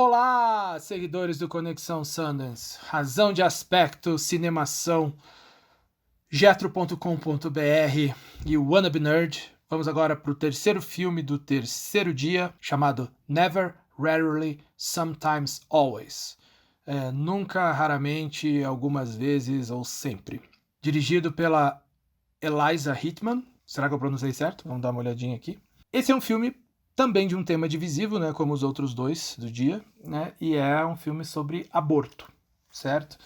Olá, seguidores do Conexão Sundance, Razão de Aspecto, Cinemação, Getro.com.br e o Wannabe Nerd. Vamos agora para o terceiro filme do terceiro dia, chamado Never, Rarely, Sometimes, Always. Nunca, raramente, algumas vezes ou sempre. Dirigido pela Eliza Hittman. Será que eu pronunciei certo? Vamos dar uma olhadinha aqui. Esse é um filme também de um tema divisivo, né, como os outros dois do dia, né, e é um filme sobre aborto, certo?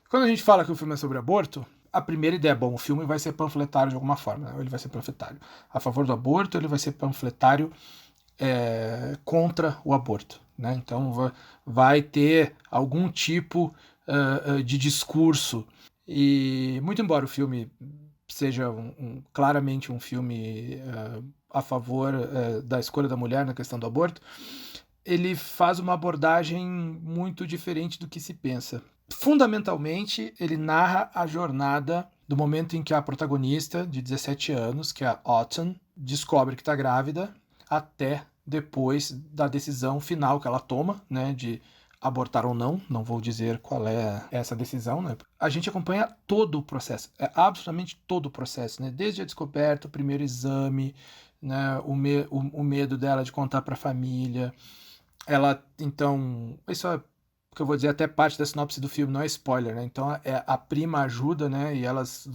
Quando a gente fala que o filme é sobre aborto, a primeira ideia é, bom, o filme vai ser panfletário de alguma forma, né? Ou ele vai ser panfletário a favor do aborto, ou ele vai ser panfletário contra o aborto, né? Então vai ter algum tipo de discurso, e muito embora o filme seja claramente um filme a favor da escolha da mulher na questão do aborto, ele faz uma abordagem muito diferente do que se pensa. Fundamentalmente, ele narra a jornada do momento em que a protagonista, de 17 anos, que é a Autumn, descobre que está grávida, até depois da decisão final que ela toma, né, de abortar ou não. Não vou dizer qual é essa decisão, né? A gente acompanha todo o processo, absolutamente todo o processo, né? Desde a descoberta, o primeiro exame, né, o medo dela de contar para a família. Ela, então, isso é o que eu vou dizer, até parte da sinopse do filme, não é spoiler, né? Então a prima ajuda, né? E elas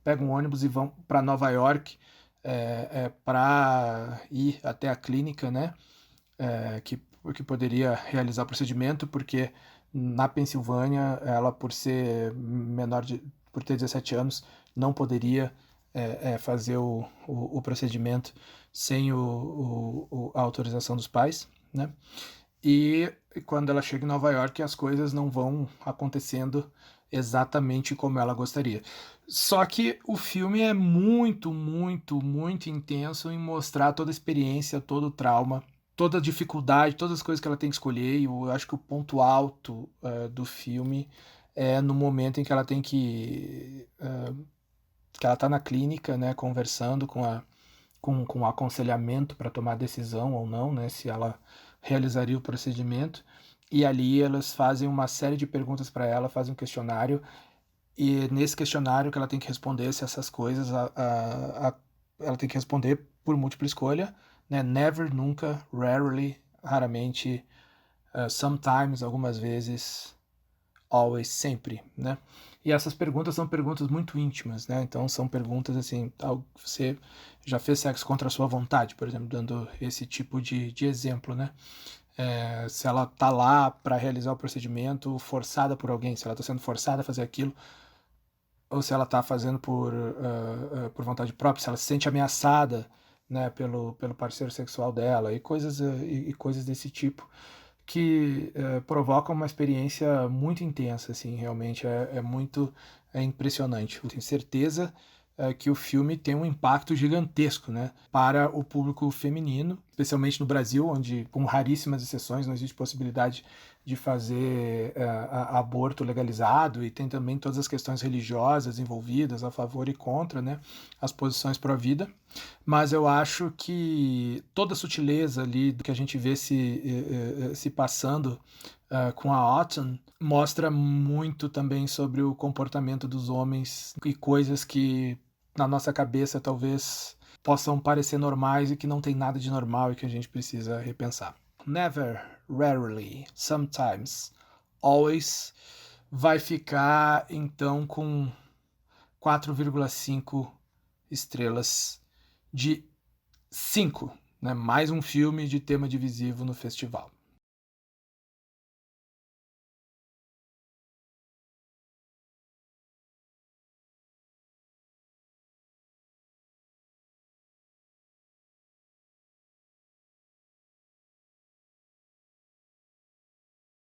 pegam um ônibus e vão para Nova York para ir até a clínica, né? Que poderia realizar o procedimento, porque na Pensilvânia, ela, por ser por ter 17 anos, não poderia fazer o procedimento sem a autorização dos pais, né? E quando ela chega em Nova York, as coisas não vão acontecendo exatamente como ela gostaria. Só que o filme é muito, muito, muito intenso em mostrar toda a experiência, todo o trauma, toda a dificuldade, todas as coisas que ela tem que escolher. E eu acho que o ponto alto do filme é no momento em que ela tem que ela tá na clínica, né, conversando com o aconselhamento para tomar decisão ou não, né, se ela realizaria o procedimento. E ali elas fazem uma série de perguntas para ela, fazem um questionário, e nesse questionário que ela tem que responder se essas coisas, ela tem que responder por múltipla escolha, né? Never, nunca, rarely, raramente, sometimes, algumas vezes, always, sempre, né? E essas perguntas são perguntas muito íntimas, né? Então são perguntas assim, você já fez sexo contra a sua vontade, por exemplo, dando esse tipo de exemplo, né? Se ela tá lá para realizar o procedimento forçada por alguém, se ela tá sendo forçada a fazer aquilo, ou se ela tá fazendo por vontade própria, se ela se sente ameaçada, né, pelo parceiro sexual dela, e coisas desse tipo, que provocam uma experiência muito intensa, assim, realmente é muito impressionante. Eu tenho certeza que o filme tem um impacto gigantesco, né, para o público feminino, especialmente no Brasil, onde, com raríssimas exceções, não existe possibilidade de fazer aborto legalizado, e tem também todas as questões religiosas envolvidas, a favor e contra, né, as posições pró-vida. Mas eu acho que toda a sutileza ali do que a gente vê se passando com a Autumn mostra muito também sobre o comportamento dos homens e coisas que na nossa cabeça talvez possam parecer normais e que não tem nada de normal e que a gente precisa repensar. Never, rarely, sometimes, always vai ficar então com 4,5 estrelas de 5, né? Mais um filme de tema divisivo no festival.